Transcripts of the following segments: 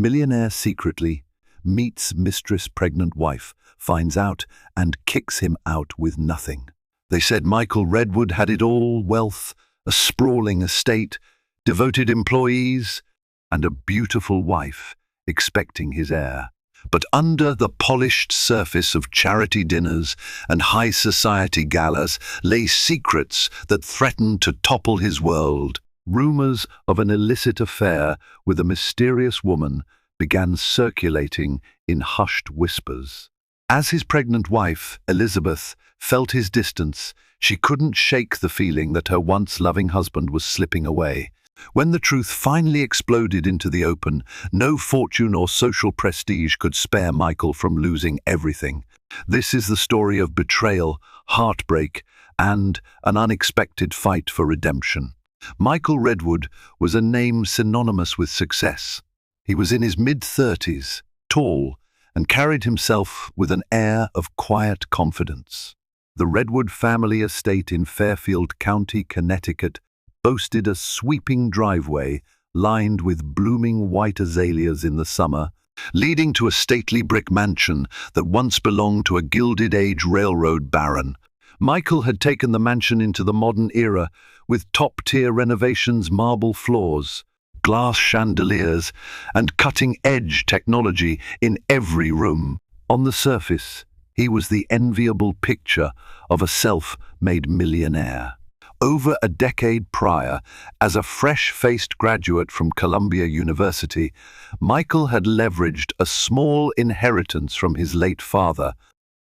Millionaire secretly meets Mistress' pregnant wife, finds out, and kicks him out with nothing. They said Michael Redwood had it all: wealth, a sprawling estate, devoted employees, and a beautiful wife expecting his heir. But under the polished surface of charity dinners and high society galas lay secrets that threatened to topple his world. Rumors of an illicit affair with a mysterious woman began circulating in hushed whispers. As his pregnant wife, Elizabeth, felt his distance, she couldn't shake the feeling that her once loving husband was slipping away. When the truth finally exploded into the open, no fortune or social prestige could spare Michael from losing everything. This is the story of betrayal, heartbreak, and an unexpected fight for redemption. Michael Redwood was a name synonymous with success. He was in his mid-30s, tall, and carried himself with an air of quiet confidence. The Redwood family estate in Fairfield County, Connecticut, boasted a sweeping driveway lined with blooming white azaleas in the summer, leading to a stately brick mansion that once belonged to a Gilded Age railroad baron. Michael had taken the mansion into the modern era with top-tier renovations, marble floors, glass chandeliers, and cutting-edge technology in every room. On the surface, he was the enviable picture of a self-made millionaire. Over a decade prior, as a fresh-faced graduate from Columbia University, Michael had leveraged a small inheritance from his late father,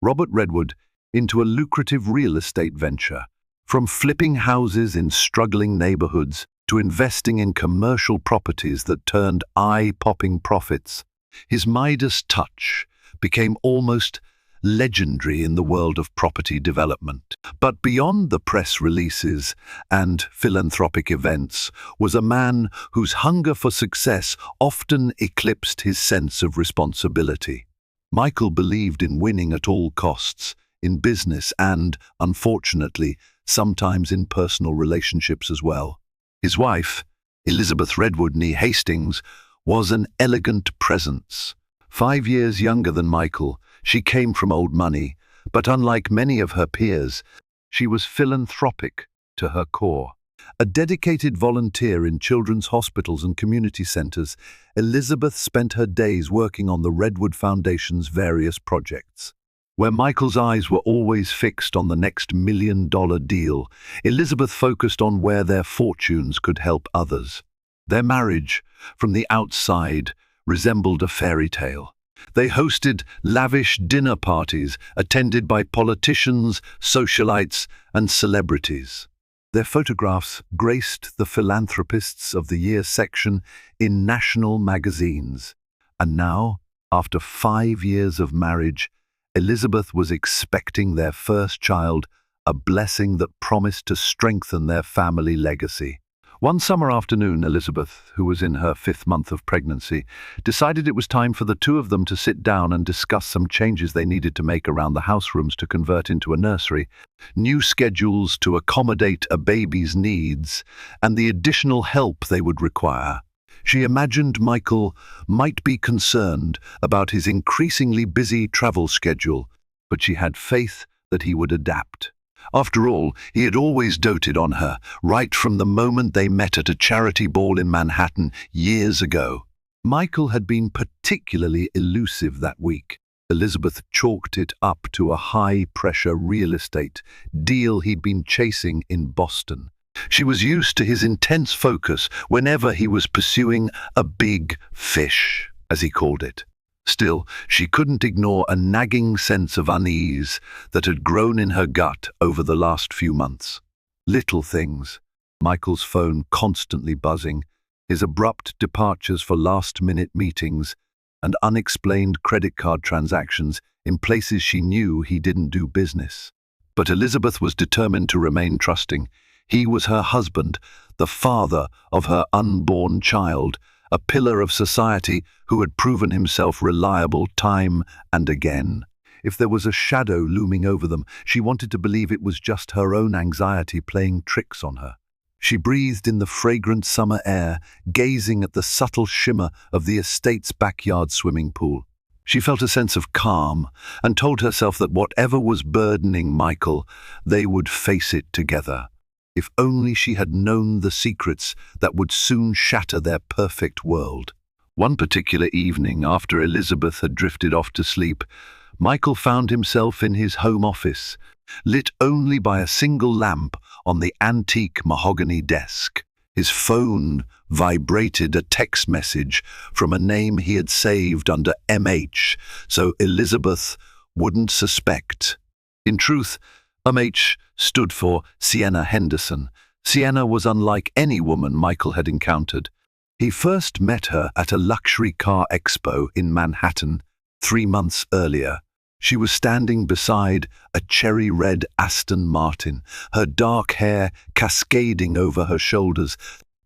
Robert Redwood, into a lucrative real estate venture. From flipping houses in struggling neighborhoods to investing in commercial properties that turned eye-popping profits, his Midas touch became almost legendary in the world of property development. But beyond the press releases and philanthropic events was a man whose hunger for success often eclipsed his sense of responsibility. Michael believed in winning at all costs, in business and, unfortunately, sometimes in personal relationships as well. His wife, Elizabeth Redwood née Hastings, was an elegant presence. 5 years younger than Michael, she came from old money, but unlike many of her peers, she was philanthropic to her core. A dedicated volunteer in children's hospitals and community centers, Elizabeth spent her days working on the Redwood Foundation's various projects. Where Michael's eyes were always fixed on the next million-dollar deal, Elizabeth focused on where their fortunes could help others. Their marriage, from the outside, resembled a fairy tale. They hosted lavish dinner parties attended by politicians, socialites, and celebrities. Their photographs graced the Philanthropists of the Year section in national magazines. And now, after 5 years of marriage, Elizabeth was expecting their first child, a blessing that promised to strengthen their family legacy. One summer afternoon, Elizabeth, who was in her 5th month of pregnancy, decided it was time for the two of them to sit down and discuss some changes they needed to make around the house rooms to convert into a nursery, new schedules to accommodate a baby's needs, and the additional help they would require. She imagined Michael might be concerned about his increasingly busy travel schedule, but she had faith that he would adapt. After all, he had always doted on her, right from the moment they met at a charity ball in Manhattan years ago. Michael had been particularly elusive that week. Elizabeth chalked it up to a high-pressure real estate deal he'd been chasing in Boston. She was used to his intense focus whenever he was pursuing a big fish, as he called it. Still, she couldn't ignore a nagging sense of unease that had grown in her gut over the last few months. Little things, Michael's phone constantly buzzing, his abrupt departures for last-minute meetings, and unexplained credit card transactions in places she knew he didn't do business. But Elizabeth was determined to remain trusting. He was her husband, the father of her unborn child, a pillar of society who had proven himself reliable time and again. If there was a shadow looming over them, she wanted to believe it was just her own anxiety playing tricks on her. She breathed in the fragrant summer air, gazing at the subtle shimmer of the estate's backyard swimming pool. She felt a sense of calm and told herself that whatever was burdening Michael, they would face it together. If only she had known the secrets that would soon shatter their perfect world. One particular evening, after Elizabeth had drifted off to sleep, Michael found himself in his home office, lit only by a single lamp on the antique mahogany desk. His phone vibrated, a text message from a name he had saved under MH, so Elizabeth wouldn't suspect. In truth, MH stood for Sienna Henderson. Sienna was unlike any woman Michael had encountered. He first met her at a luxury car expo in Manhattan 3 months earlier. She was standing beside a cherry-red Aston Martin, her dark hair cascading over her shoulders,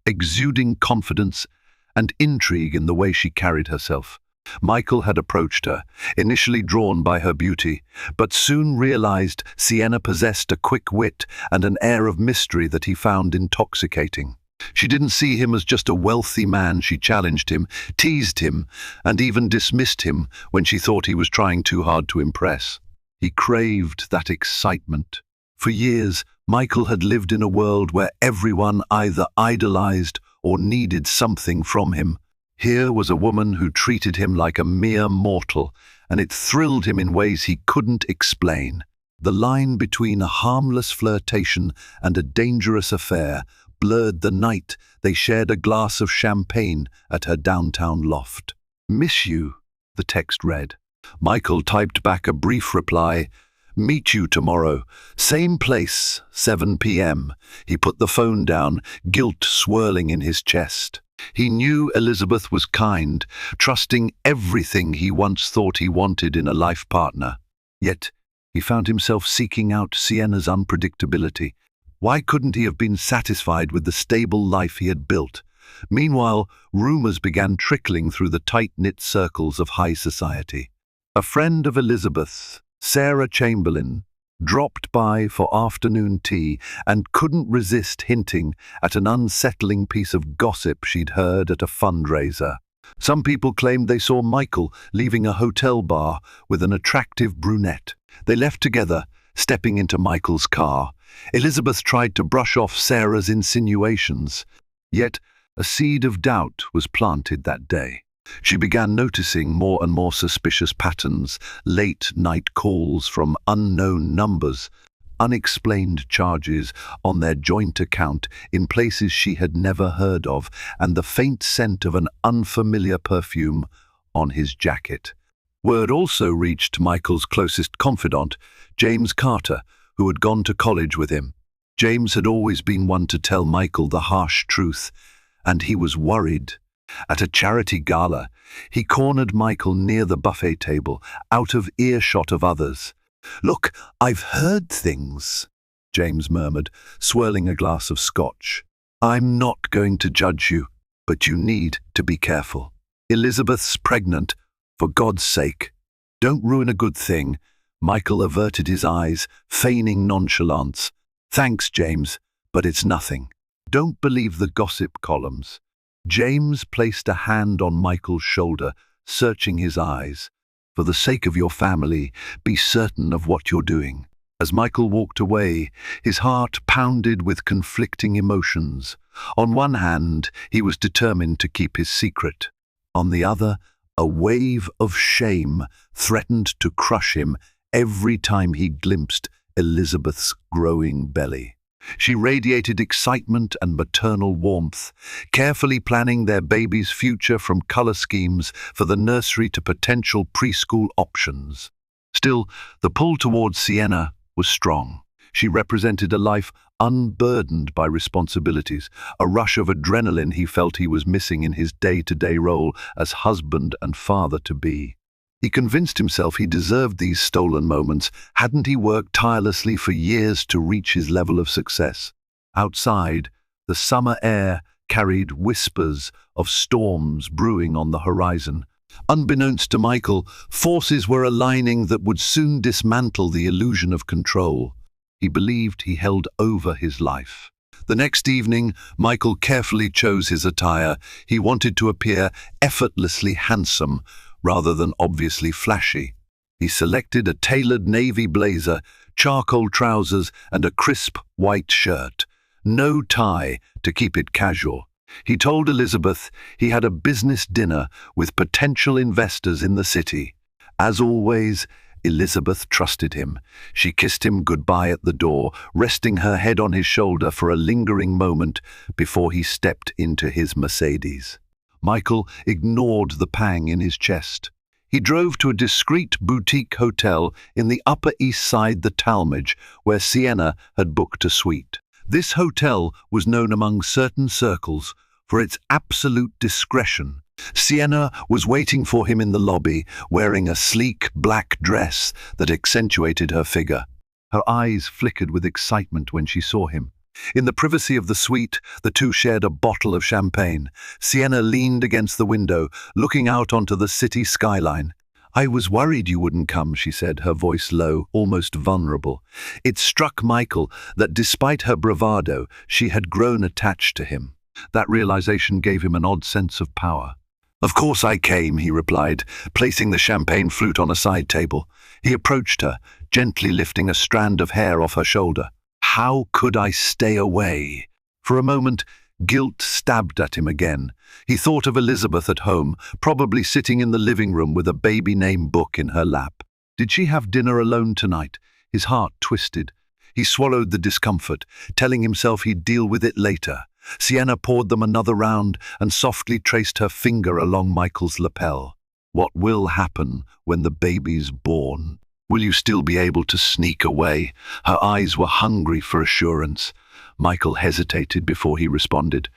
exuding confidence and intrigue in the way she carried herself. Michael had approached her, initially drawn by her beauty, but soon realized Sienna possessed a quick wit and an air of mystery that he found intoxicating. She didn't see him as just a wealthy man. She challenged him, teased him, and even dismissed him when she thought he was trying too hard to impress. He craved that excitement. For years, Michael had lived in a world where everyone either idolized or needed something from him. Here was a woman who treated him like a mere mortal, and it thrilled him in ways he couldn't explain. The line between a harmless flirtation and a dangerous affair blurred the night they shared a glass of champagne at her downtown loft. "Miss you," the text read. Michael typed back a brief reply, "Meet you tomorrow. Same place, 7 p.m. He put the phone down, guilt swirling in his chest. He knew Elizabeth was kind, trusting everything he once thought he wanted in a life partner. Yet, he found himself seeking out Sienna's unpredictability. Why couldn't he have been satisfied with the stable life he had built? Meanwhile, rumors began trickling through the tight-knit circles of high society. A friend of Elizabeth, Sarah Chamberlain, dropped by for afternoon tea and couldn't resist hinting at an unsettling piece of gossip she'd heard at a fundraiser. Some people claimed they saw Michael leaving a hotel bar with an attractive brunette. They left together, stepping into Michael's car. Elizabeth tried to brush off Sarah's insinuations, yet a seed of doubt was planted that day. She began noticing more and more suspicious patterns, late-night calls from unknown numbers, unexplained charges on their joint account in places she had never heard of, and the faint scent of an unfamiliar perfume on his jacket. Word also reached Michael's closest confidant, James Carter, who had gone to college with him. James had always been one to tell Michael the harsh truth, and he was worried. At a charity gala, he cornered Michael near the buffet table, out of earshot of others. "Look, I've heard things," James murmured, swirling a glass of scotch. "I'm not going to judge you, but you need to be careful. Elizabeth's pregnant. For God's sake, don't ruin a good thing." Michael averted his eyes, feigning nonchalance. "Thanks, James, but it's nothing. Don't believe the gossip columns." James placed a hand on Michael's shoulder, searching his eyes. "For the sake of your family, be certain of what you're doing." As Michael walked away, his heart pounded with conflicting emotions. On one hand, he was determined to keep his secret. On the other, a wave of shame threatened to crush him every time he glimpsed Elizabeth's growing belly. She radiated excitement and maternal warmth, carefully planning their baby's future from color schemes for the nursery to potential preschool options. Still, the pull towards Sienna was strong. She represented a life unburdened by responsibilities, a rush of adrenaline he felt he was missing in his day-to-day role as husband and father-to-be. He convinced himself he deserved these stolen moments. Hadn't he worked tirelessly for years to reach his level of success? Outside, the summer air carried whispers of storms brewing on the horizon. Unbeknownst to Michael, forces were aligning that would soon dismantle the illusion of control he believed he held over his life. The next evening, Michael carefully chose his attire. He wanted to appear effortlessly handsome rather than obviously flashy. He selected a tailored navy blazer, charcoal trousers, and a crisp white shirt. No tie to keep it casual. He told Elizabeth he had a business dinner with potential investors in the city. As always, Elizabeth trusted him. She kissed him goodbye at the door, resting her head on his shoulder for a lingering moment before he stepped into his Mercedes. Michael ignored the pang in his chest. He drove to a discreet boutique hotel in the Upper East Side, the Talmadge, where Sienna had booked a suite. This hotel was known among certain circles for its absolute discretion. Sienna was waiting for him in the lobby, wearing a sleek black dress that accentuated her figure. Her eyes flickered with excitement when she saw him. In the privacy of the suite, the two shared a bottle of champagne. Sienna leaned against the window, looking out onto the city skyline. "I was worried you wouldn't come," she said, her voice low, almost vulnerable. It struck Michael that despite her bravado, she had grown attached to him. That realization gave him an odd sense of power. "Of course I came," he replied, placing the champagne flute on a side table. He approached her, gently lifting a strand of hair off her shoulder. "How could I stay away?" For a moment, guilt stabbed at him again. He thought of Elizabeth at home, probably sitting in the living room with a baby name book in her lap. Did she have dinner alone tonight? His heart twisted. He swallowed the discomfort, telling himself he'd deal with it later. Sienna poured them another round and softly traced her finger along Michael's lapel. "What will happen when the baby's born? Will you still be able to sneak away?" Her eyes were hungry for assurance. Michael hesitated before he responded.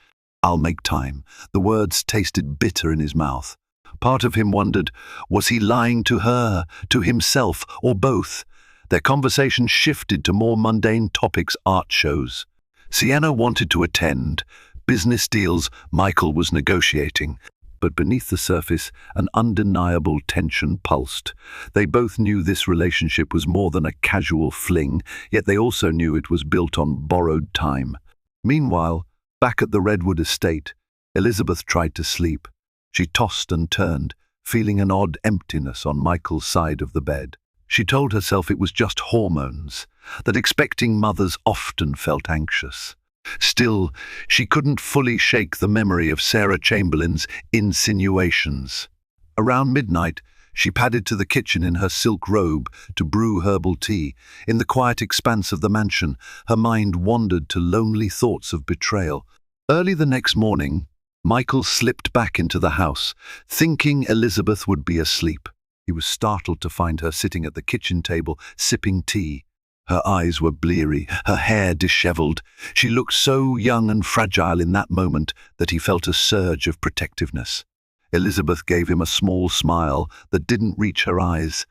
"I'll make time." The words tasted bitter in his mouth. Part of him wondered, was he lying to her, to himself, or both? Their conversation shifted to more mundane topics, art shows. Sienna wanted to attend. Business deals Michael was negotiating. But beneath the surface, an undeniable tension pulsed. They both knew this relationship was more than a casual fling, yet they also knew it was built on borrowed time. Meanwhile, back at the Redwood estate, Elizabeth tried to sleep. She tossed and turned, feeling an odd emptiness on Michael's side of the bed. She told herself it was just hormones, that expecting mothers often felt anxious. Still, she couldn't fully shake the memory of Sarah Chamberlain's insinuations. Around midnight, she padded to the kitchen in her silk robe to brew herbal tea. In the quiet expanse of the mansion, her mind wandered to lonely thoughts of betrayal. Early the next morning, Michael slipped back into the house, thinking Elizabeth would be asleep. He was startled to find her sitting at the kitchen table, sipping tea. Her eyes were bleary, her hair disheveled. She looked so young and fragile in that moment that he felt a surge of protectiveness. Elizabeth gave him a small smile that didn't reach her eyes.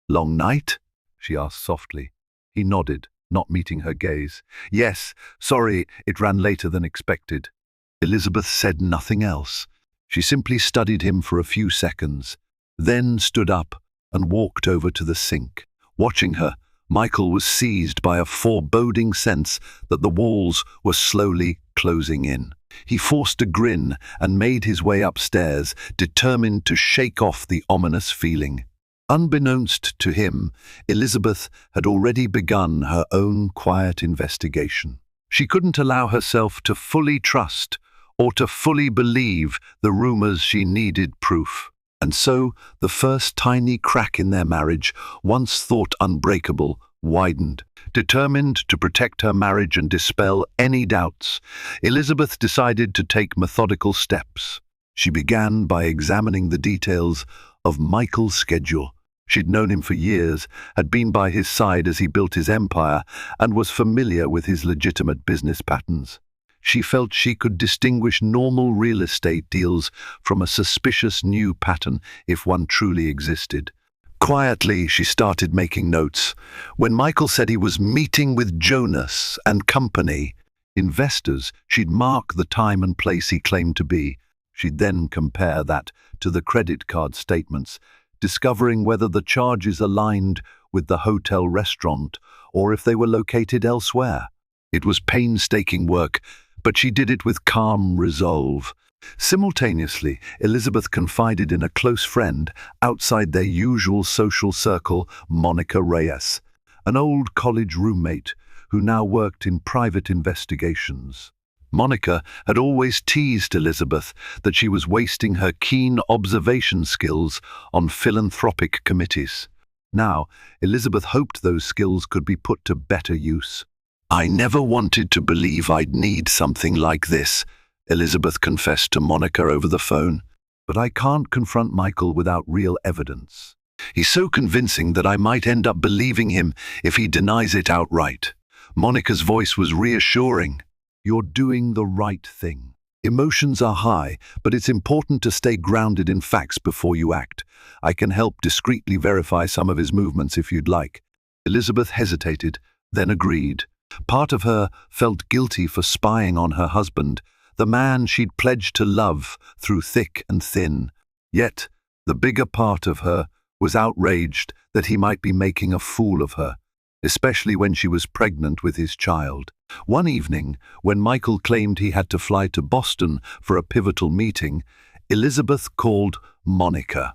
"Long night?" she asked softly. He nodded, not meeting her gaze. "Yes, sorry, it ran later than expected." Elizabeth said nothing else. She simply studied him for a few seconds, then stood up and walked over to the sink. Watching her, Michael was seized by a foreboding sense that the walls were slowly closing in. He forced a grin and made his way upstairs, determined to shake off the ominous feeling. Unbeknownst to him, Elizabeth had already begun her own quiet investigation. She couldn't allow herself to fully trust or to fully believe the rumors. She needed proof. And so, the first tiny crack in their marriage, once thought unbreakable, widened. Determined to protect her marriage and dispel any doubts, Elizabeth decided to take methodical steps. She began by examining the details of Michael's schedule. She'd known him for years, had been by his side as he built his empire, and was familiar with his legitimate business patterns. She felt she could distinguish normal real estate deals from a suspicious new pattern if one truly existed. Quietly, she started making notes. When Michael said he was meeting with Jonas and company, investors, she'd mark the time and place he claimed to be. She'd then compare that to the credit card statements, discovering whether the charges aligned with the hotel restaurant or if they were located elsewhere. It was painstaking work, but she did it with calm resolve. Simultaneously, Elizabeth confided in a close friend outside their usual social circle, Monica Reyes, an old college roommate who now worked in private investigations. Monica had always teased Elizabeth that she was wasting her keen observation skills on philanthropic committees. Now, Elizabeth hoped those skills could be put to better use. "I never wanted to believe I'd need something like this," Elizabeth confessed to Monica over the phone. "But I can't confront Michael without real evidence. He's so convincing that I might end up believing him if he denies it outright." Monica's voice was reassuring. "You're doing the right thing. Emotions are high, but it's important to stay grounded in facts before you act. I can help discreetly verify some of his movements if you'd like." Elizabeth hesitated, then agreed. Part of her felt guilty for spying on her husband, the man she'd pledged to love through thick and thin. Yet, the bigger part of her was outraged that he might be making a fool of her, especially when she was pregnant with his child. One evening, when Michael claimed he had to fly to Boston for a pivotal meeting, Elizabeth called Monica.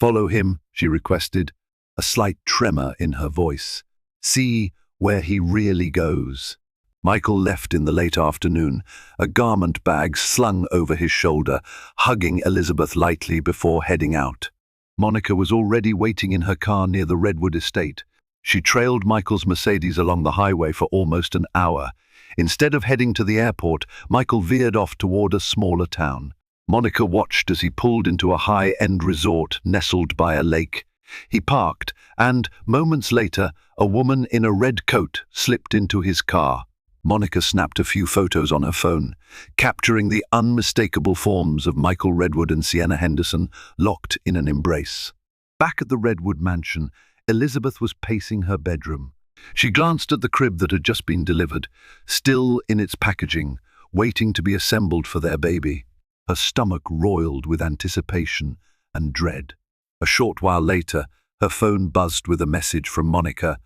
"Follow him," she requested, a slight tremor in her voice. "See where he really goes." Michael left in the late afternoon, a garment bag slung over his shoulder, hugging Elizabeth lightly before heading out. Monica was already waiting in her car near the Redwood estate. She trailed Michael's Mercedes along the highway for almost an hour. Instead of heading to the airport, Michael veered off toward a smaller town. Monica watched as he pulled into a high-end resort nestled by a lake. He parked, and, moments later, a woman in a red coat slipped into his car. Monica snapped a few photos on her phone, capturing the unmistakable forms of Michael Redwood and Sienna Henderson locked in an embrace. Back at the Redwood mansion, Elizabeth was pacing her bedroom. She glanced at the crib that had just been delivered, still in its packaging, waiting to be assembled for their baby. Her stomach roiled with anticipation and dread. A short while later, her phone buzzed with a message from Monica.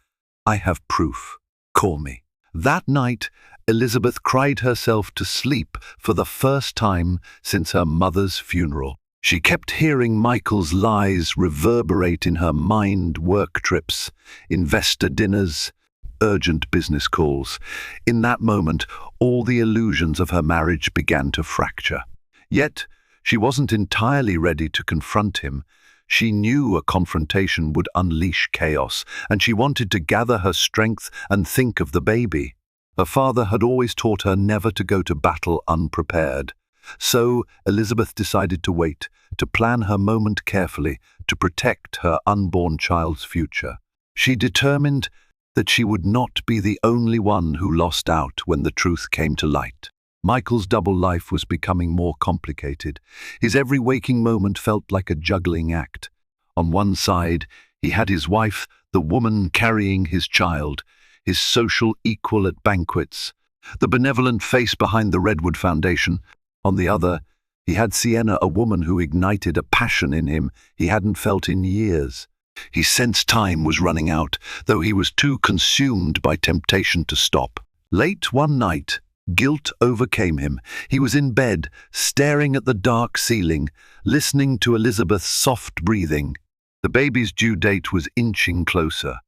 "I have proof. Call me." That night, Elizabeth cried herself to sleep for the first time since her mother's funeral. She kept hearing Michael's lies reverberate in her mind: work trips, investor dinners, urgent business calls. In that moment, all the illusions of her marriage began to fracture. Yet, she wasn't entirely ready to confront him. She knew a confrontation would unleash chaos, and she wanted to gather her strength and think of the baby. Her father had always taught her never to go to battle unprepared. So Elizabeth decided to wait, to plan her moment carefully, to protect her unborn child's future. She determined that she would not be the only one who lost out when the truth came to light. Michael's double life was becoming more complicated. His every waking moment felt like a juggling act. On one side, he had his wife, the woman carrying his child, his social equal at banquets, the benevolent face behind the Redwood Foundation. On the other, he had Sienna, a woman who ignited a passion in him he hadn't felt in years. He sensed time was running out, though he was too consumed by temptation to stop. Late one night, guilt overcame him. He was in bed, staring at the dark ceiling, listening to Elizabeth's soft breathing. The baby's due date was inching closer.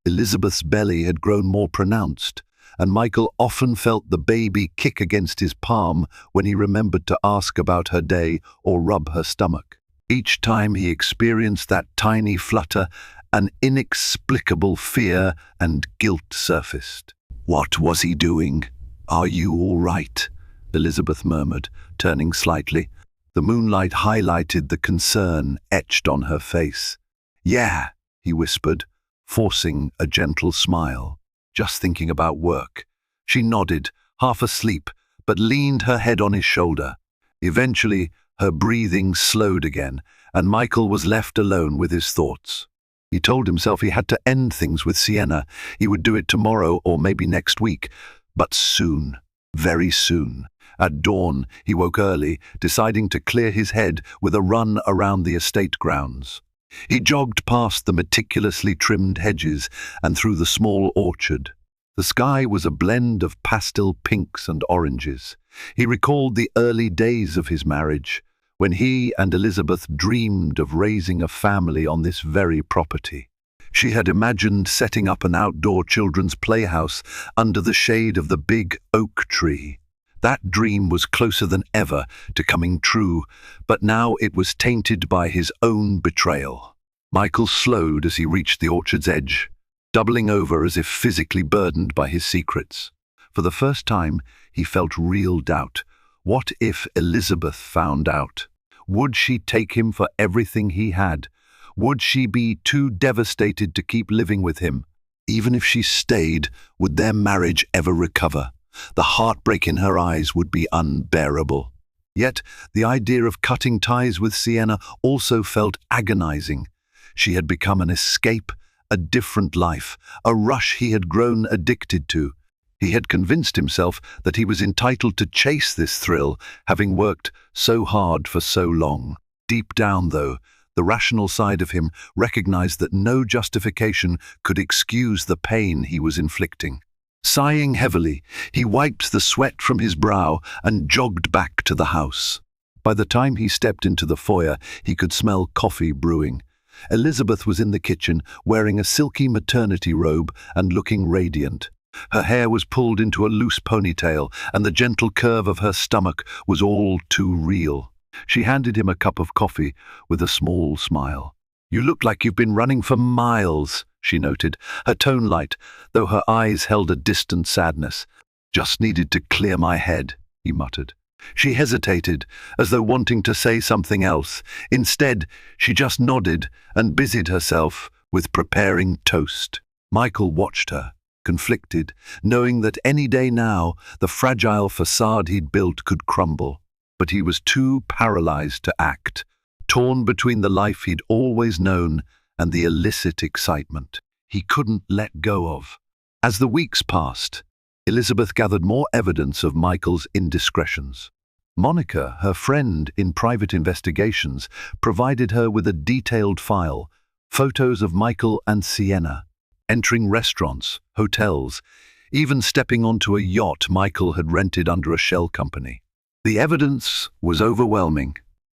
Elizabeth's belly had grown more pronounced, and Michael often felt the baby kick against his palm when he remembered to ask about her day or rub her stomach. Each time he experienced that tiny flutter, an inexplicable fear and guilt surfaced. "What was he doing? Are you all right?" Elizabeth murmured, turning slightly. The moonlight highlighted the concern etched on her face. "Yeah," he whispered, forcing a gentle smile. "Just thinking about work." She nodded, half asleep, but leaned her head on his shoulder. Eventually, her breathing slowed again, and Michael was left alone with his thoughts. He told himself he had to end things with Sienna. He would do it tomorrow or maybe next week. But soon, very soon. At dawn, he woke early, deciding to clear his head with a run around the estate grounds. He jogged past the meticulously trimmed hedges and through the small orchard. The sky was a blend of pastel pinks and oranges. He recalled the early days of his marriage, when he and Elizabeth dreamed of raising a family on this very property. She had imagined setting up an outdoor children's playhouse under the shade of the big oak tree. That dream was closer than ever to coming true, but now it was tainted by his own betrayal. Michael slowed as he reached the orchard's edge, doubling over as if physically burdened by his secrets. For the first time, he felt real doubt. What if Elizabeth found out? Would she take him for everything he had? Would she be too devastated to keep living with him? Even if she stayed, would their marriage ever recover? The heartbreak in her eyes would be unbearable. Yet, the idea of cutting ties with Sienna also felt agonizing. She had become an escape, a different life, a rush he had grown addicted to. He had convinced himself that he was entitled to chase this thrill, having worked so hard for so long. Deep down, though, the rational side of him recognized that no justification could excuse the pain he was inflicting. Sighing heavily, he wiped the sweat from his brow and jogged back to the house. By the time he stepped into the foyer, he could smell coffee brewing. Elizabeth was in the kitchen, wearing a silky maternity robe and looking radiant. Her hair was pulled into a loose ponytail, and the gentle curve of her stomach was all too real. She handed him a cup of coffee with a small smile. "You look like you've been running for miles," she noted, her tone light, though her eyes held a distant sadness. "Just needed to clear my head," he muttered. She hesitated, as though wanting to say something else. Instead, she just nodded and busied herself with preparing toast. Michael watched her, conflicted, knowing that any day now the fragile facade he'd built could crumble. But he was too paralyzed to act, torn between the life he'd always known and the illicit excitement he couldn't let go of. As the weeks passed, Elizabeth gathered more evidence of Michael's indiscretions. Monica, her friend in private investigations, provided her with a detailed file, photos of Michael and Sienna, entering restaurants, hotels, even stepping onto a yacht Michael had rented under a shell company. The evidence was overwhelming.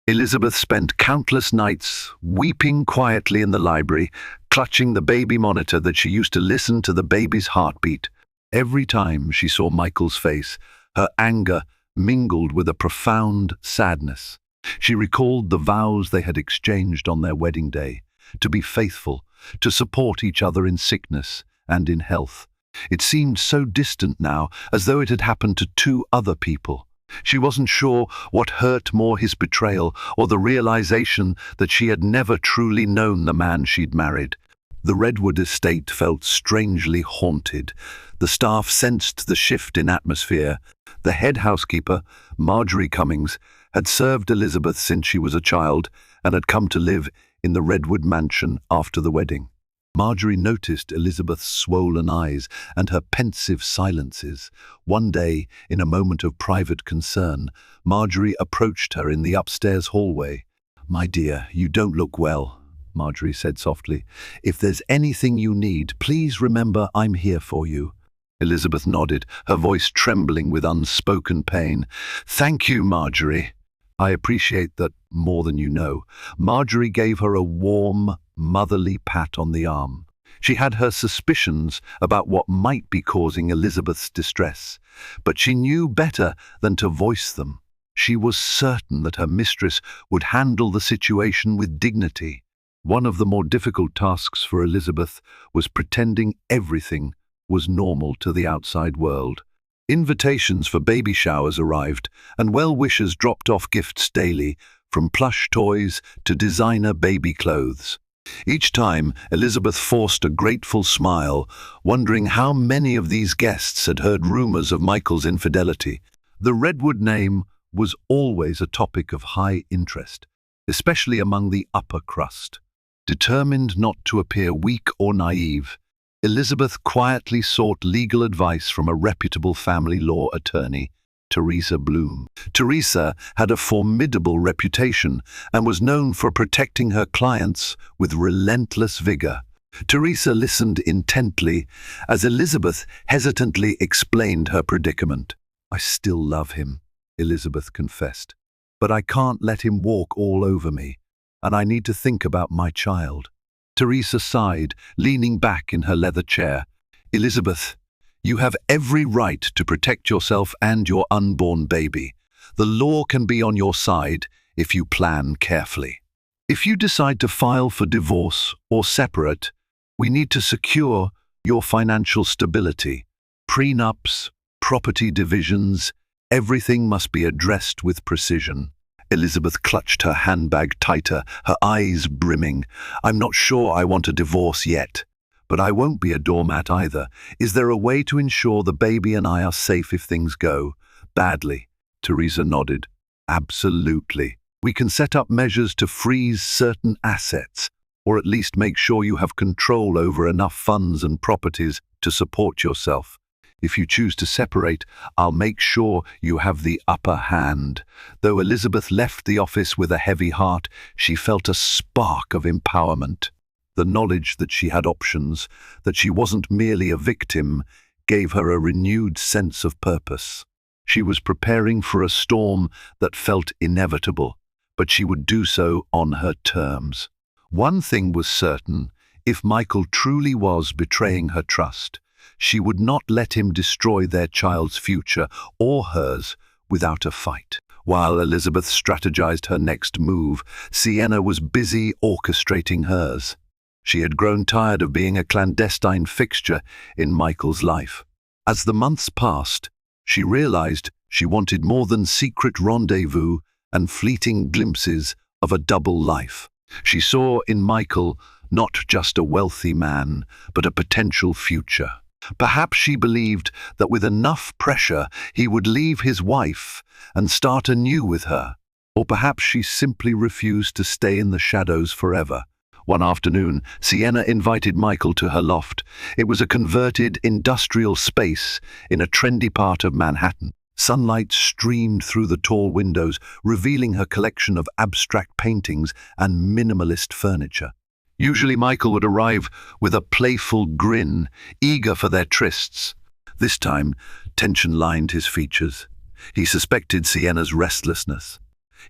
Elizabeth spent countless nights weeping quietly in the library, clutching the baby monitor that she used to listen to the baby's heartbeat. Every time she saw Michael's face, her anger mingled with a profound sadness. She recalled the vows they had exchanged on their wedding day, to be faithful, to support each other in sickness and in health. It seemed so distant now, as though it had happened to two other people. She wasn't sure what hurt more, his betrayal or the realization that she had never truly known the man she'd married. The Redwood estate felt strangely haunted. The staff sensed the shift in atmosphere. The head housekeeper, Marjorie Cummings, had served Elizabeth since she was a child and had come to live in the Redwood mansion after the wedding. Marjorie noticed Elizabeth's swollen eyes and her pensive silences. One day, in a moment of private concern, Marjorie approached her in the upstairs hallway. "My dear, you don't look well," Marjorie said softly. "If there's anything you need, please remember I'm here for you." Elizabeth nodded, her voice trembling with unspoken pain. "Thank you, Marjorie. I appreciate that more than you know." Marjorie gave her a warm, motherly pat on the arm. She had her suspicions about what might be causing Elizabeth's distress, but she knew better than to voice them. She was certain that her mistress would handle the situation with dignity. One of the more difficult tasks for Elizabeth was pretending everything was normal to the outside world. Invitations for baby showers arrived, and well-wishers dropped off gifts daily, from plush toys to designer baby clothes. Each time, Elizabeth forced a grateful smile, wondering how many of these guests had heard rumors of Michael's infidelity. The Redwood name was always a topic of high interest, especially among the upper crust. Determined not to appear weak or naive, Elizabeth quietly sought legal advice from a reputable family law attorney, Teresa Bloom. Teresa had a formidable reputation and was known for protecting her clients with relentless vigor. Teresa listened intently as Elizabeth hesitantly explained her predicament. "I still love him," Elizabeth confessed, "but I can't let him walk all over me, and I need to think about my child." Teresa sighed, leaning back in her leather chair. "Elizabeth, you have every right to protect yourself and your unborn baby. The law can be on your side if you plan carefully. If you decide to file for divorce or separate, we need to secure your financial stability. Prenups, property divisions, everything must be addressed with precision." Elizabeth clutched her handbag tighter, her eyes brimming. "I'm not sure I want a divorce yet, but I won't be a doormat either. Is there a way to ensure the baby and I are safe if things go badly?" Teresa nodded. "Absolutely. We can set up measures to freeze certain assets, or at least make sure you have control over enough funds and properties to support yourself. If you choose to separate, I'll make sure you have the upper hand." Though Elizabeth left the office with a heavy heart, she felt a spark of empowerment. The knowledge that she had options, that she wasn't merely a victim, gave her a renewed sense of purpose. She was preparing for a storm that felt inevitable, but she would do so on her terms. One thing was certain: if Michael truly was betraying her trust, she would not let him destroy their child's future or hers without a fight. While Elizabeth strategized her next move, Sienna was busy orchestrating hers. She had grown tired of being a clandestine fixture in Michael's life. As the months passed, she realized she wanted more than secret rendezvous and fleeting glimpses of a double life. She saw in Michael not just a wealthy man, but a potential future. Perhaps she believed that with enough pressure he would leave his wife and start anew with her. Or perhaps she simply refused to stay in the shadows forever. One afternoon, Sienna invited Michael to her loft. It was a converted industrial space in a trendy part of Manhattan. Sunlight streamed through the tall windows, revealing her collection of abstract paintings and minimalist furniture. Usually Michael would arrive with a playful grin, eager for their trysts. This time, tension lined his features. He suspected Sienna's restlessness.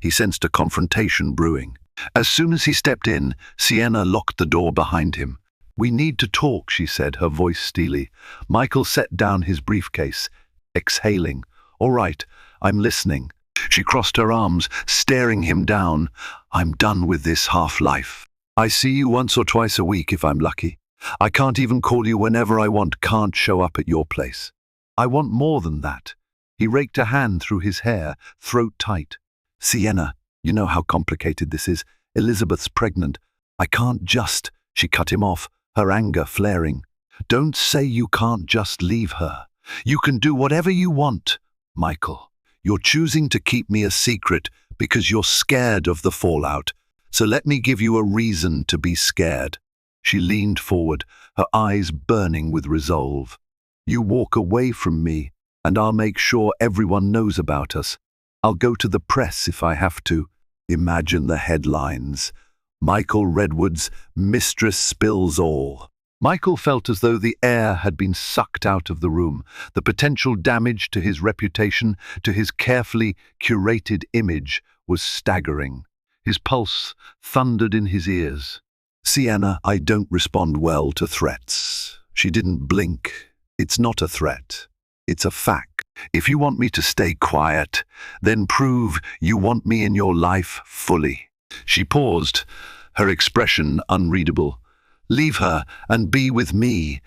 He sensed a confrontation brewing. As soon as he stepped in, Sienna locked the door behind him. "We need to talk," she said, her voice steely. Michael set down his briefcase, exhaling. "All right, I'm listening." She crossed her arms, staring him down. "I'm done with this half-life. I see you once or twice a week if I'm lucky. I can't even call you whenever I want, can't show up at your place. I want more than that." He raked a hand through his hair, throat tight. "Sienna, you know how complicated this is. Elizabeth's pregnant. I can't just—" She cut him off, her anger flaring. "Don't say you can't just leave her. You can do whatever you want, Michael. You're choosing to keep me a secret because you're scared of the fallout. So let me give you a reason to be scared." She leaned forward, her eyes burning with resolve. "You walk away from me, and I'll make sure everyone knows about us. I'll go to the press if I have to." Imagine the headlines. "Michael Redwood's Mistress spills all." Michael felt as though the air had been sucked out of the room. The potential damage to his reputation, to his carefully curated image, was staggering. His pulse thundered in his ears. "Sienna, I don't respond well to threats." She didn't blink. "It's not a threat. It's a fact. If you want me to stay quiet, then prove you want me in your life fully." She paused, her expression unreadable. "Leave her and be with me."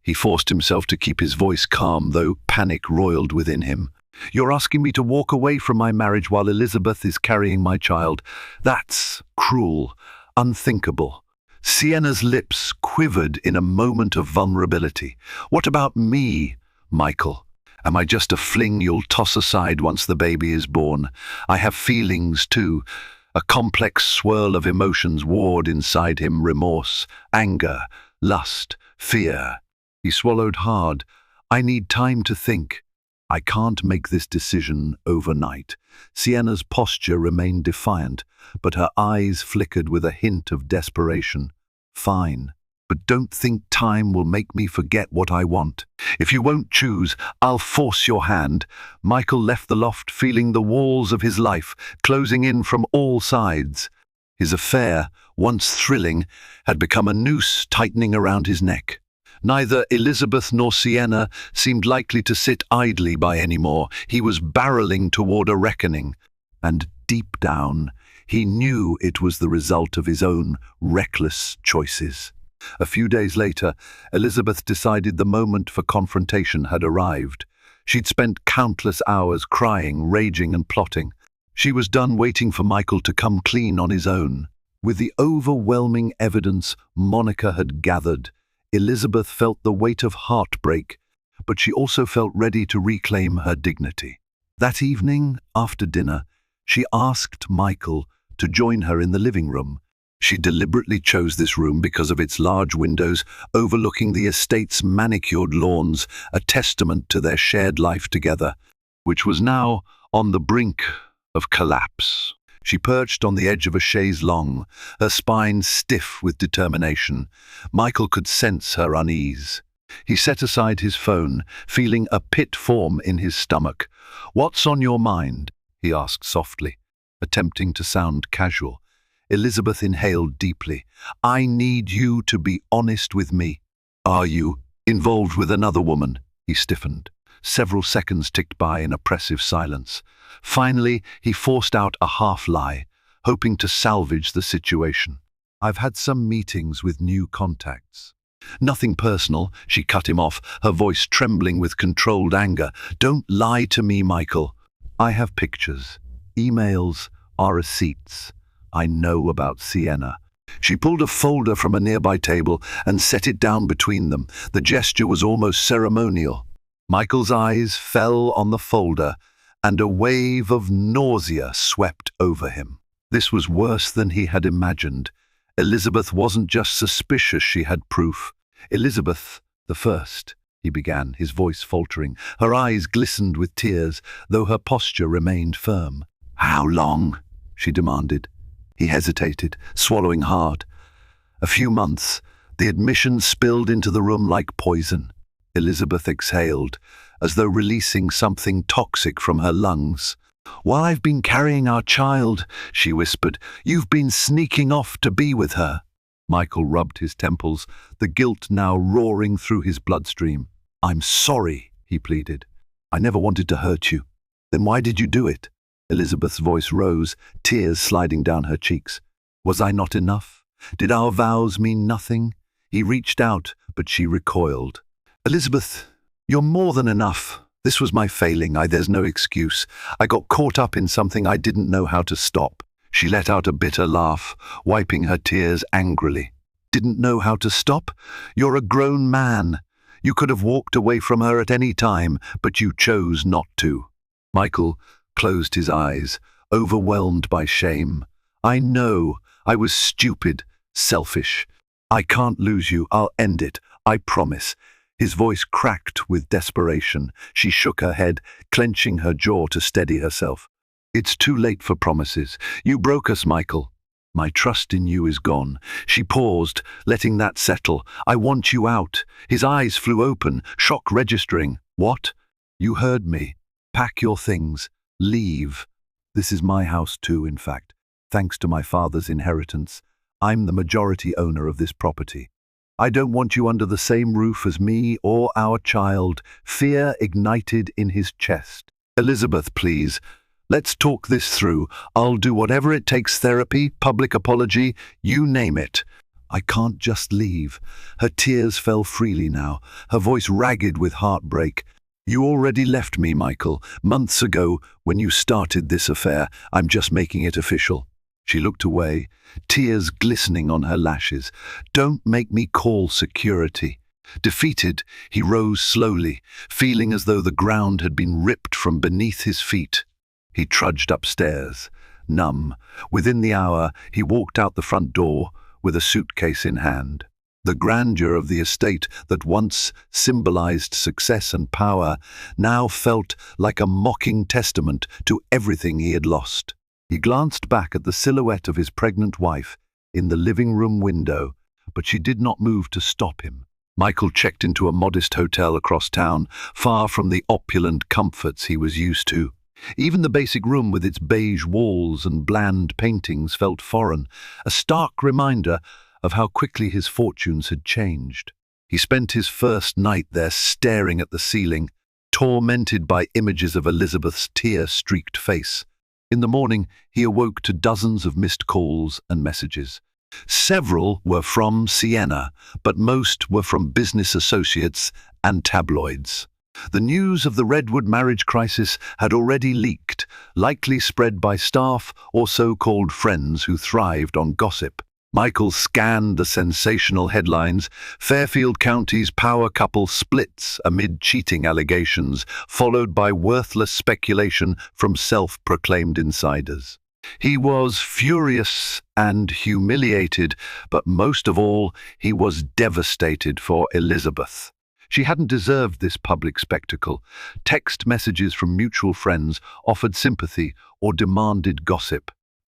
He forced himself to keep his voice calm, though panic roiled within him. "You're asking me to walk away from my marriage while Elizabeth is carrying my child. That's cruel, unthinkable." Sienna's lips quivered in a moment of vulnerability. "What about me, Michael? Am I just a fling you'll toss aside once the baby is born? I have feelings too." A complex swirl of emotions warred inside him: remorse, anger, lust, fear. He swallowed hard. "I need time to think. I can't make this decision overnight." Sienna's posture remained defiant, but her eyes flickered with a hint of desperation. "Fine, but don't think time will make me forget what I want. If you won't choose, I'll force your hand." Michael left the loft feeling the walls of his life closing in from all sides. His affair, once thrilling, had become a noose tightening around his neck. Neither Elizabeth nor Sienna seemed likely to sit idly by anymore. He was barreling toward a reckoning, and deep down, he knew it was the result of his own reckless choices. A few days later, Elizabeth decided the moment for confrontation had arrived. She'd spent countless hours crying, raging, and plotting. She was done waiting for Michael to come clean on his own. With the overwhelming evidence Monica had gathered, Elizabeth felt the weight of heartbreak, but she also felt ready to reclaim her dignity. That evening, after dinner, she asked Michael to join her in the living room. She deliberately chose this room because of its large windows overlooking the estate's manicured lawns, a testament to their shared life together, which was now on the brink of collapse. She perched on the edge of a chaise longue, her spine stiff with determination. Michael could sense her unease. He set aside his phone, feeling a pit form in his stomach. "What's on your mind?" he asked softly, attempting to sound casual. Elizabeth inhaled deeply. "I need you to be honest with me." "Are you involved with another woman?" He stiffened. Several seconds ticked by in oppressive silence. Finally, he forced out a half-lie, hoping to salvage the situation. "I've had some meetings with new contacts." "Nothing personal," she cut him off, her voice trembling with controlled anger. "Don't lie to me, Michael. I have pictures, emails, our receipts. I know about Sienna." She pulled a folder from a nearby table and set it down between them. The gesture was almost ceremonial. Michael's eyes fell on the folder, and a wave of nausea swept over him. This was worse than he had imagined. Elizabeth wasn't just suspicious, she had proof. "Elizabeth the First," he began, his voice faltering. Her eyes glistened with tears, though her posture remained firm. "How long?" she demanded. He hesitated, swallowing hard. "A few months." The admission spilled into the room like poison. Elizabeth exhaled, as though releasing something toxic from her lungs. "While I've been carrying our child," she whispered, "you've been sneaking off to be with her." Michael rubbed his temples, the guilt now roaring through his bloodstream. "I'm sorry," he pleaded. "I never wanted to hurt you." "Then why did you do it?" Elizabeth's voice rose, tears sliding down her cheeks. "Was I not enough? Did our vows mean nothing?" He reached out, but she recoiled. "Elizabeth, you're more than enough. This was my failing. There's no excuse. I got caught up in something I didn't know how to stop." She let out a bitter laugh, wiping her tears angrily. "Didn't know how to stop? You're a grown man. You could have walked away from her at any time, but you chose not to." Michael closed his eyes, overwhelmed by shame. "I know. I was stupid, selfish. I can't lose you. I'll end it. I promise." His voice cracked with desperation. She shook her head, clenching her jaw to steady herself. "It's too late for promises. You broke us, Michael. My trust in you is gone." She paused, letting that settle. "I want you out." His eyes flew open, shock registering. "What?" "You heard me. Pack your things. Leave. This is my house too, in fact. Thanks to my father's inheritance, I'm the majority owner of this property. I don't want you under the same roof as me or our child." Fear ignited in his chest. "Elizabeth, please. Let's talk this through. I'll do whatever it takes, therapy, public apology, you name it." "I can't just leave." Her tears fell freely now, her voice ragged with heartbreak. "You already left me, Michael, months ago when you started this affair. I'm just making it official." She looked away, tears glistening on her lashes. "Don't make me call security." Defeated, he rose slowly, feeling as though the ground had been ripped from beneath his feet. He trudged upstairs, numb. Within the hour, he walked out the front door with a suitcase in hand. The grandeur of the estate that once symbolized success and power now felt like a mocking testament to everything he had lost. He glanced back at the silhouette of his pregnant wife in the living room window, but she did not move to stop him. Michael checked into a modest hotel across town, far from the opulent comforts he was used to. Even the basic room with its beige walls and bland paintings felt foreign, a stark reminder of how quickly his fortunes had changed. He spent his first night there staring at the ceiling, tormented by images of Elizabeth's tear-streaked face. In the morning, he awoke to dozens of missed calls and messages. Several were from Sienna, but most were from business associates and tabloids. The news of the Redwood marriage crisis had already leaked, likely spread by staff or so-called friends who thrived on gossip. Michael scanned the sensational headlines. Fairfield County's power couple splits amid cheating allegations, followed by worthless speculation from self-proclaimed insiders. He was furious and humiliated, but most of all, he was devastated for Elizabeth. She hadn't deserved this public spectacle. Text messages from mutual friends offered sympathy or demanded gossip.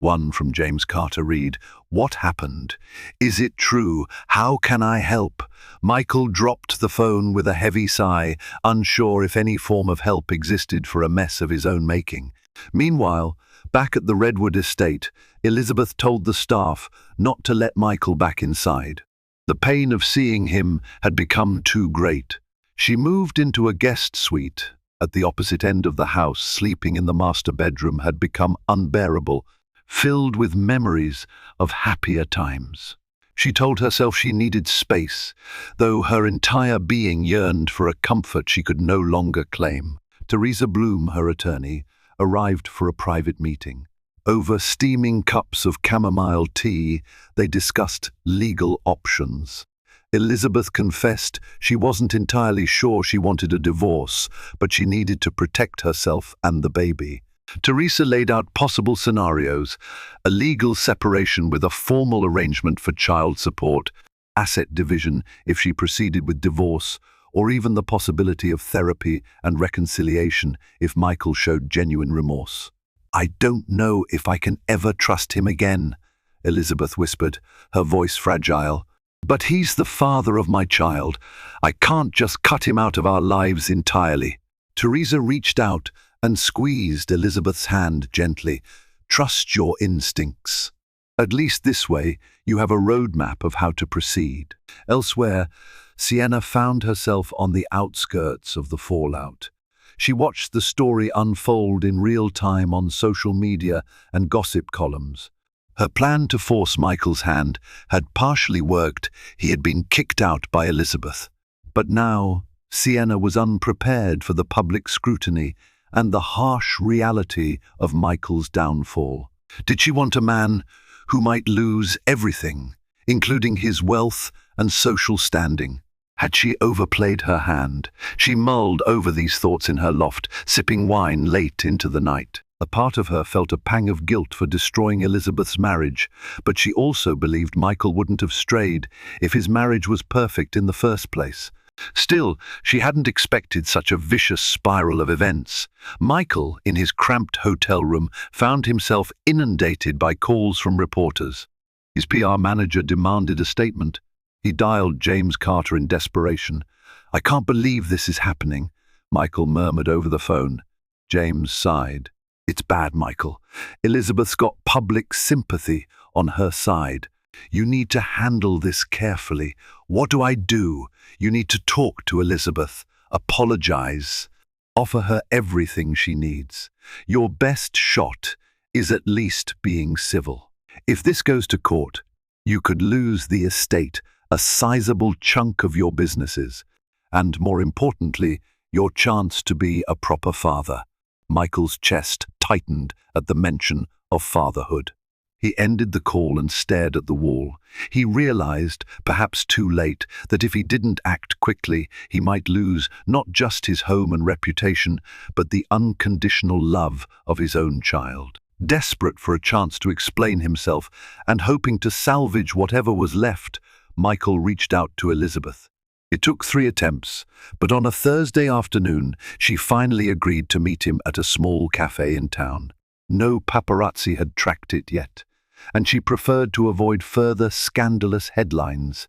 One from James Carter read, "What happened? Is it true? How can I help?" Michael dropped the phone with a heavy sigh, unsure if any form of help existed for a mess of his own making. Meanwhile, back at the Redwood estate, Elizabeth told the staff not to let Michael back inside. The pain of seeing him had become too great. She moved into a guest suite at the opposite end of the house. Sleeping in the master bedroom had become unbearable, filled with memories of happier times. She told herself she needed space, though her entire being yearned for a comfort she could no longer claim. Teresa Bloom, her attorney, arrived for a private meeting. Over steaming cups of chamomile tea, they discussed legal options. Elizabeth confessed she wasn't entirely sure she wanted a divorce, but she needed to protect herself and the baby. Teresa laid out possible scenarios: a legal separation with a formal arrangement for child support, asset division if she proceeded with divorce, or even the possibility of therapy and reconciliation if Michael showed genuine remorse. "I don't know if I can ever trust him again," Elizabeth whispered, her voice fragile. "But he's the father of my child. I can't just cut him out of our lives entirely." Teresa reached out and squeezed Elizabeth's hand gently. "Trust your instincts. At least this way, you have a roadmap of how to proceed." Elsewhere, Sienna found herself on the outskirts of the fallout. She watched the story unfold in real time on social media and gossip columns. Her plan to force Michael's hand had partially worked. He had been kicked out by Elizabeth. But now, Sienna was unprepared for the public scrutiny and the harsh reality of Michael's downfall. Did she want a man who might lose everything, including his wealth and social standing? Had she overplayed her hand? She mulled over these thoughts in her loft, sipping wine late into the night. A part of her felt a pang of guilt for destroying Elizabeth's marriage, but she also believed Michael wouldn't have strayed if his marriage was perfect in the first place. Still, she hadn't expected such a vicious spiral of events. Michael, in his cramped hotel room, found himself inundated by calls from reporters. His PR manager demanded a statement. He dialed James Carter in desperation. "I can't believe this is happening," Michael murmured over the phone. James sighed. "It's bad, Michael. Elizabeth's got public sympathy on her side. You need to handle this carefully. What do I do? You need to talk to Elizabeth, apologize, offer her everything she needs. Your best shot is at least being civil. If this goes to court, you could lose the estate, a sizable chunk of your businesses, and more importantly, your chance to be a proper father." Michael's chest tightened at the mention of fatherhood. He ended the call and stared at the wall. He realized, perhaps too late, that if he didn't act quickly, he might lose not just his home and reputation, but the unconditional love of his own child. Desperate for a chance to explain himself and hoping to salvage whatever was left, Michael reached out to Elizabeth. It took 3 attempts, but on a Thursday afternoon, she finally agreed to meet him at a small cafe in town. No paparazzi had tracked it yet. and she preferred to avoid further scandalous headlines.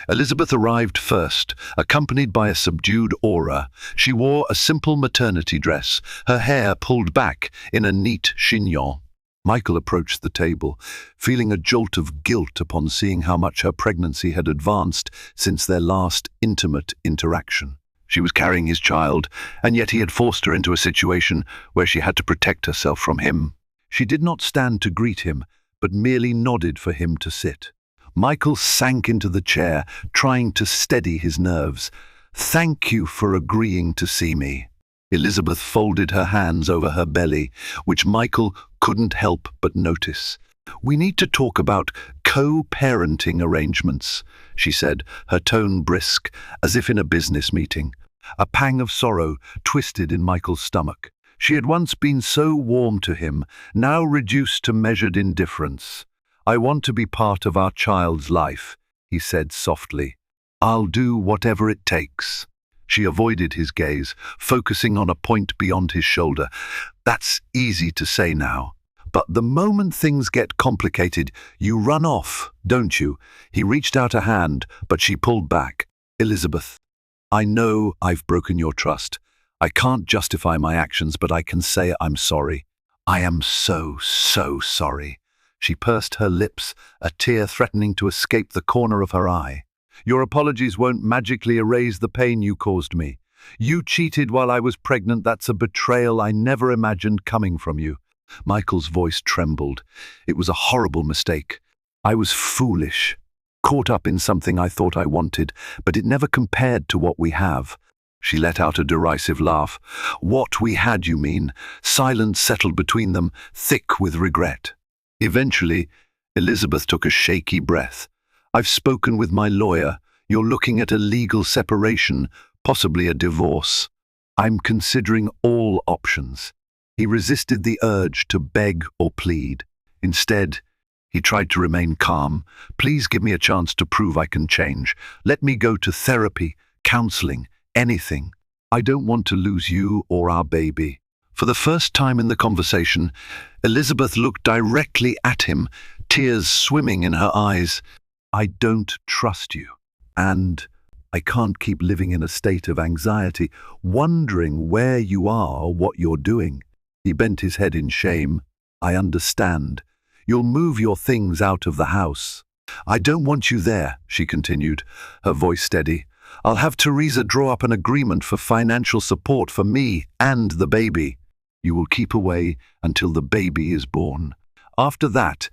Elizabeth arrived first, accompanied by a subdued aura. She wore a simple maternity dress, her hair pulled back in a neat chignon. Michael approached the table, feeling a jolt of guilt upon seeing how much her pregnancy had advanced since their last intimate interaction. She was carrying his child, and yet he had forced her into a situation where she had to protect herself from him. She did not stand to greet him, but merely nodded for him to sit. Michael sank into the chair, trying to steady his nerves. "Thank you for agreeing to see me." Elizabeth folded her hands over her belly, which Michael couldn't help but notice. "We need to talk about co-parenting arrangements," she said, her tone brisk, as if in a business meeting. A pang of sorrow twisted in Michael's stomach. She had once been so warm to him, now reduced to measured indifference. "I want to be part of our child's life," he said softly. "I'll do whatever it takes." She avoided his gaze, focusing on a point beyond his shoulder. "That's easy to say now. But the moment things get complicated, you run off, don't you?" He reached out a hand, but she pulled back. "Elizabeth, I know I've broken your trust. I can't justify my actions, but I can say I'm sorry. I am so sorry." She pursed her lips, a tear threatening to escape the corner of her eye. "Your apologies won't magically erase the pain you caused me. You cheated while I was pregnant. That's a betrayal I never imagined coming from you." Michael's voice trembled. "It was a horrible mistake. I was foolish, caught up in something I thought I wanted, but it never compared to what we have." She let out a derisive laugh. "What we had, you mean?" Silence settled between them, thick with regret. Eventually, Elizabeth took a shaky breath. "I've spoken with my lawyer. You're looking at a legal separation, possibly a divorce. I'm considering all options." He resisted the urge to beg or plead. Instead, he tried to remain calm. "Please give me a chance to prove I can change. Let me go to therapy, counseling, anything. I don't want to lose you or our baby." For the first time in the conversation, Elizabeth looked directly at him, tears swimming in her eyes. "I don't trust you, and I can't keep living in a state of anxiety, wondering where you are or what you're doing." He bent his head in shame. "I understand. You'll move your things out of the house." "I don't want you there," she continued, her voice steady. "I'll have Teresa draw up an agreement for financial support for me and the baby. You will keep away until the baby is born. After that,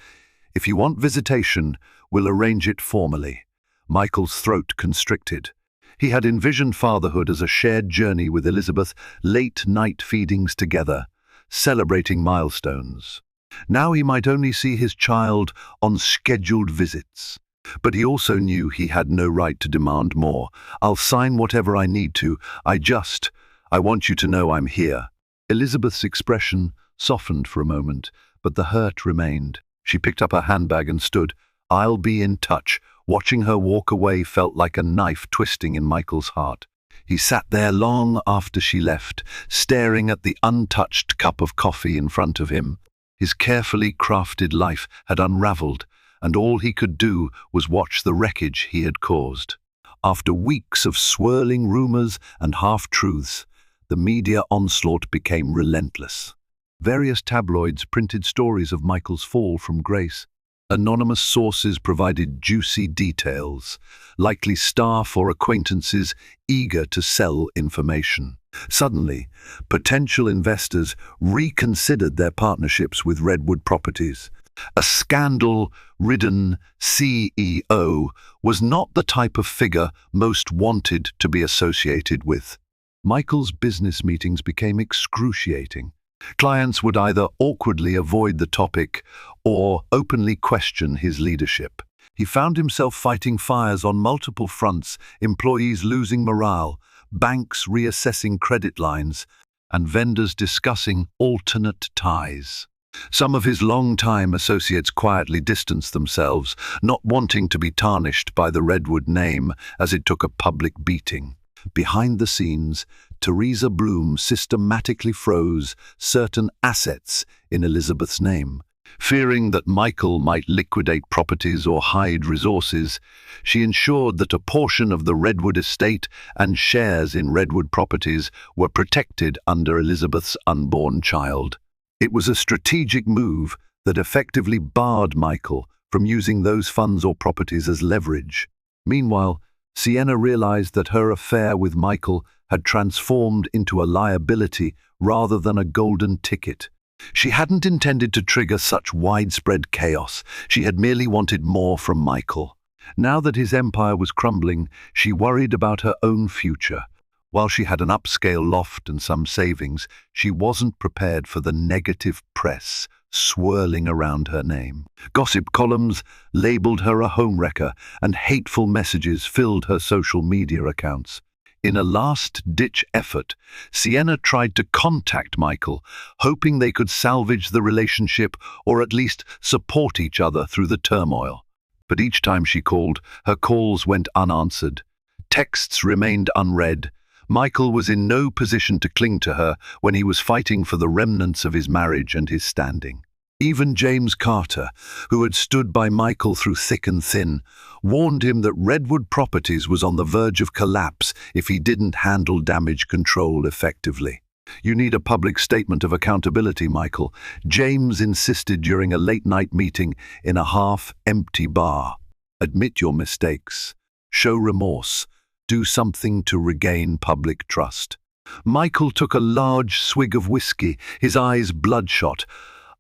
if you want visitation, we'll arrange it formally." Michael's throat constricted. He had envisioned fatherhood as a shared journey with Elizabeth, late-night feedings together, celebrating milestones. Now he might only see his child on scheduled visits. But he also knew he had no right to demand more. "I'll sign whatever I need to. I want you to know I'm here." Elizabeth's expression softened for a moment, but the hurt remained. She picked up her handbag and stood. "I'll be in touch." Watching her walk away felt like a knife twisting in Michael's heart. He sat there long after she left, staring at the untouched cup of coffee in front of him. His carefully crafted life had unraveled, and all he could do was watch the wreckage he had caused. After weeks of swirling rumors and half-truths, the media onslaught became relentless. Various tabloids printed stories of Michael's fall from grace. Anonymous sources provided juicy details, likely staff or acquaintances eager to sell information. Suddenly, potential investors reconsidered their partnerships with Redwood Properties. A scandal-ridden CEO was not the type of figure most wanted to be associated with. Michael's business meetings became excruciating. Clients would either awkwardly avoid the topic or openly question his leadership. He found himself fighting fires on multiple fronts, employees losing morale, banks reassessing credit lines, and vendors discussing alternate ties. Some of his long-time associates quietly distanced themselves, not wanting to be tarnished by the Redwood name as it took a public beating. Behind the scenes, Teresa Bloom systematically froze certain assets in Elizabeth's name. Fearing that Michael might liquidate properties or hide resources, she ensured that a portion of the Redwood estate and shares in Redwood properties were protected under Elizabeth's unborn child. It was a strategic move that effectively barred Michael from using those funds or properties as leverage. Meanwhile, Sienna realized that her affair with Michael had transformed into a liability rather than a golden ticket. She hadn't intended to trigger such widespread chaos. She had merely wanted more from Michael. Now that his empire was crumbling, she worried about her own future. While she had an upscale loft and some savings, she wasn't prepared for the negative press swirling around her name. Gossip columns labeled her a homewrecker, and hateful messages filled her social media accounts. In a last-ditch effort, Sienna tried to contact Michael, hoping they could salvage the relationship or at least support each other through the turmoil. But each time she called, her calls went unanswered. Texts remained unread. Michael was in no position to cling to her when he was fighting for the remnants of his marriage and his standing. Even James Carter, who had stood by Michael through thick and thin, warned him that Redwood Properties was on the verge of collapse if he didn't handle damage control effectively. "You need a public statement of accountability, Michael," James insisted during a late-night meeting in a half-empty bar. "Admit your mistakes. Show remorse. Do something to regain public trust." Michael took a large swig of whiskey, his eyes bloodshot.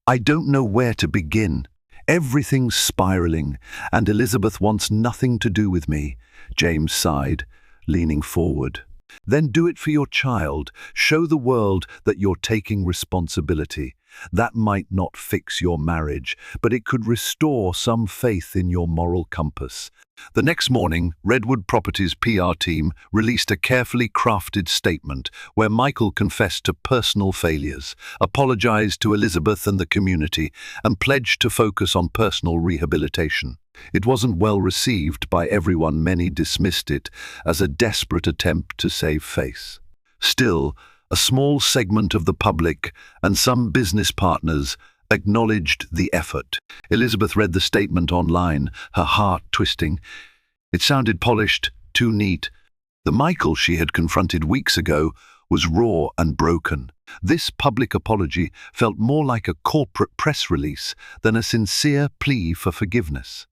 "I don't know where to begin. Everything's spiraling, and Elizabeth wants nothing to do with me," James sighed, leaning forward. "Then do it for your child. Show the world that you're taking responsibility. That might not fix your marriage, but it could restore some faith in your moral compass." The next morning, Redwood Properties' PR team released a carefully crafted statement where Michael confessed to personal failures, apologized to Elizabeth and the community, and pledged to focus on personal rehabilitation. It wasn't well received by everyone. Many dismissed it as a desperate attempt to save face. Still, a small segment of the public and some business partners acknowledged the effort. Elizabeth read the statement online, her heart twisting. It sounded polished, too neat. The Michael she had confronted weeks ago was raw and broken. This public apology felt more like a corporate press release than a sincere plea for forgiveness.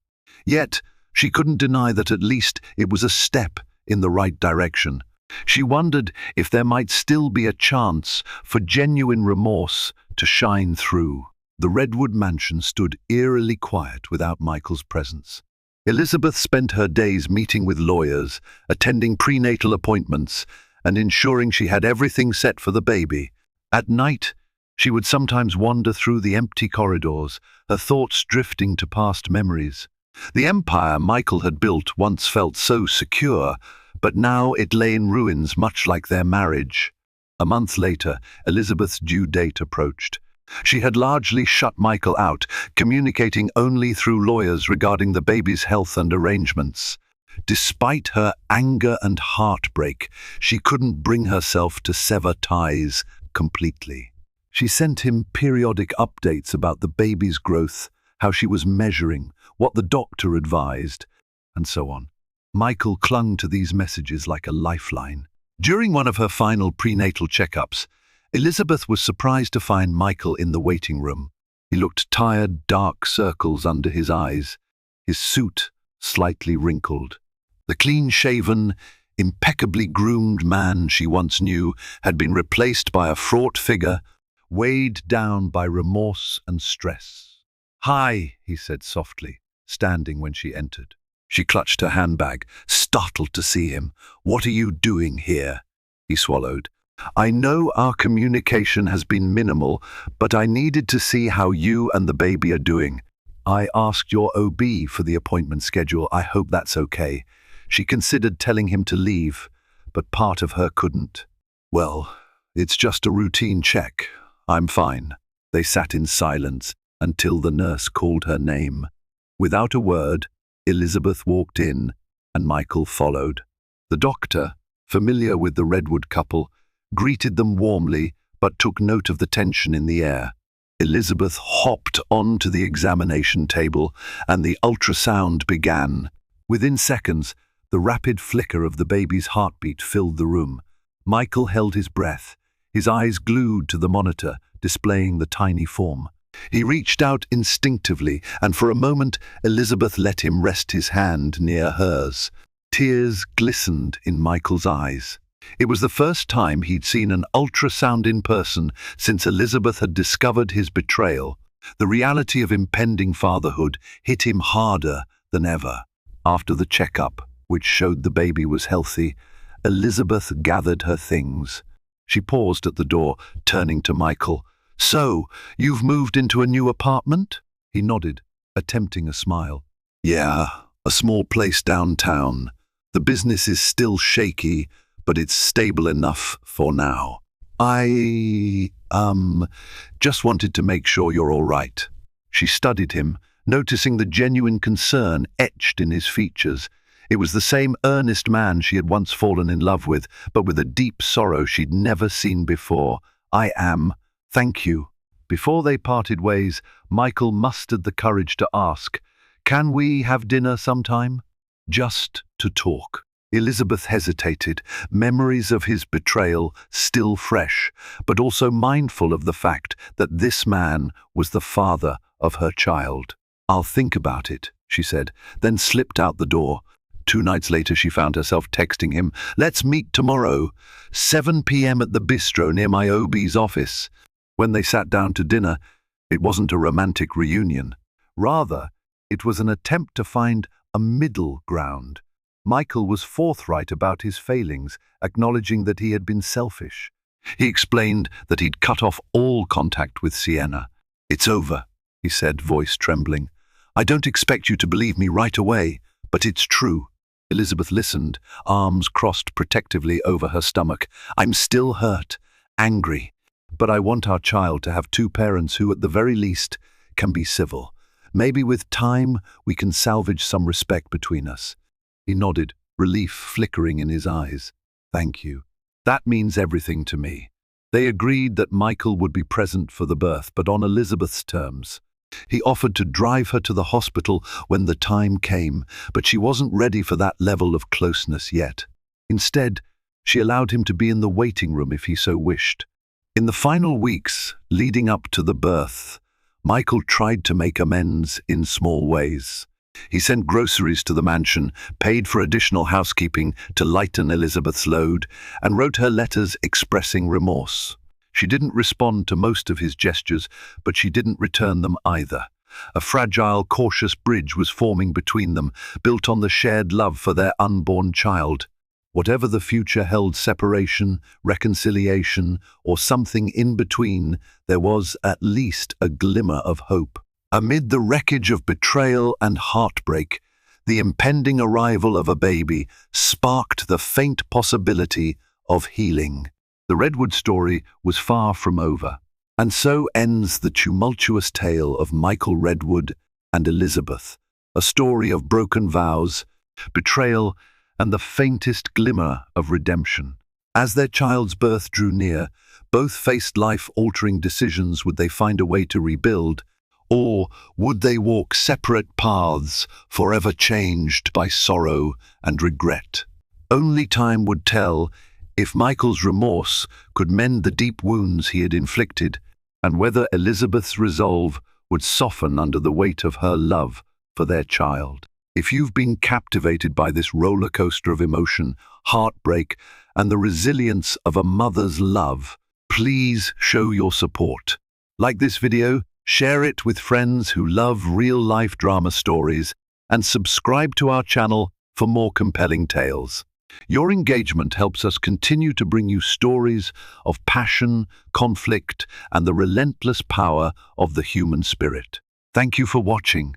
Yet, she couldn't deny that at least it was a step in the right direction. She wondered if there might still be a chance for genuine remorse to shine through. The Redwood mansion stood eerily quiet without Michael's presence. Elizabeth spent her days meeting with lawyers, attending prenatal appointments, and ensuring she had everything set for the baby. At night, she would sometimes wander through the empty corridors, her thoughts drifting to past memories. The empire Michael had built once felt so secure, but now it lay in ruins, much like their marriage. A month later, Elizabeth's due date approached. She had largely shut Michael out, communicating only through lawyers regarding the baby's health and arrangements. Despite her anger and heartbreak, she couldn't bring herself to sever ties completely. She sent him periodic updates about the baby's growth, how she was measuring, what the doctor advised, and so on. Michael clung to these messages like a lifeline. During one of her final prenatal checkups, Elizabeth was surprised to find Michael in the waiting room. He looked tired, dark circles under his eyes, his suit slightly wrinkled. The clean-shaven, impeccably groomed man she once knew had been replaced by a fraught figure, weighed down by remorse and stress. "Hi," he said softly, standing when she entered. She clutched her handbag, startled to see him. "What are you doing here?" He swallowed. "I know our communication has been minimal, but I needed to see how you and the baby are doing. I asked your OB for the appointment schedule. I hope that's okay." She considered telling him to leave, but part of her couldn't. "Well, it's just a routine check. I'm fine." They sat in silence until the nurse called her name. Without a word, Elizabeth walked in, and Michael followed. The doctor, familiar with the Redwood couple, greeted them warmly but took note of the tension in the air. Elizabeth hopped onto the examination table and the ultrasound began. Within seconds, the rapid flicker of the baby's heartbeat filled the room. Michael held his breath, his eyes glued to the monitor, displaying the tiny form. He reached out instinctively, and for a moment Elizabeth let him rest his hand near hers. Tears glistened in Michael's eyes. It was the first time he'd seen an ultrasound in person since Elizabeth had discovered his betrayal. The reality of impending fatherhood hit him harder than ever. After the checkup, which showed the baby was healthy, Elizabeth gathered her things. She paused at the door, turning to Michael. "So, you've moved into a new apartment?" He nodded, attempting a smile. "Yeah, a small place downtown. The business is still shaky, but it's stable enough for now. I, just wanted to make sure you're all right." She studied him, noticing the genuine concern etched in his features. It was the same earnest man she had once fallen in love with, but with a deep sorrow she'd never seen before. "I am. Thank you." Before they parted ways, Michael mustered the courage to ask, "Can we have dinner sometime? Just to talk." Elizabeth hesitated, memories of his betrayal still fresh, but also mindful of the fact that this man was the father of her child. "I'll think about it," she said, then slipped out the door. 2 nights later she found herself texting him, "Let's meet tomorrow, 7 p.m. at the bistro near my OB's office." When they sat down to dinner, it wasn't a romantic reunion. Rather, it was an attempt to find a middle ground. Michael was forthright about his failings, acknowledging that he had been selfish. He explained that he'd cut off all contact with Sienna. "It's over," he said, voice trembling. "I don't expect you to believe me right away, but it's true." Elizabeth listened, arms crossed protectively over her stomach. "I'm still hurt, angry, but I want our child to have 2 parents who, at the very least, can be civil. Maybe with time, we can salvage some respect between us." He nodded, relief flickering in his eyes. "Thank you. That means everything to me." They agreed that Michael would be present for the birth, but on Elizabeth's terms. He offered to drive her to the hospital when the time came, but she wasn't ready for that level of closeness yet. Instead, she allowed him to be in the waiting room if he so wished. In the final weeks leading up to the birth, Michael tried to make amends in small ways. He sent groceries to the mansion, paid for additional housekeeping to lighten Elizabeth's load, and wrote her letters expressing remorse. She didn't respond to most of his gestures, but she didn't return them either. A fragile, cautious bridge was forming between them, built on the shared love for their unborn child. Whatever the future held, separation, reconciliation, or something in between, there was at least a glimmer of hope. Amid the wreckage of betrayal and heartbreak, the impending arrival of a baby sparked the faint possibility of healing. The Redwood story was far from over. And so ends the tumultuous tale of Michael Redwood and Elizabeth, a story of broken vows, betrayal, and the faintest glimmer of redemption. As their child's birth drew near, both faced life-altering decisions. Would they find a way to rebuild, or would they walk separate paths, forever changed by sorrow and regret? Only time would tell if Michael's remorse could mend the deep wounds he had inflicted, and whether Elizabeth's resolve would soften under the weight of her love for their child. If you've been captivated by this roller coaster of emotion, heartbreak, and the resilience of a mother's love, please show your support. Like this video, share it with friends who love real-life drama stories, and subscribe to our channel for more compelling tales. Your engagement helps us continue to bring you stories of passion, conflict, and the relentless power of the human spirit. Thank you for watching.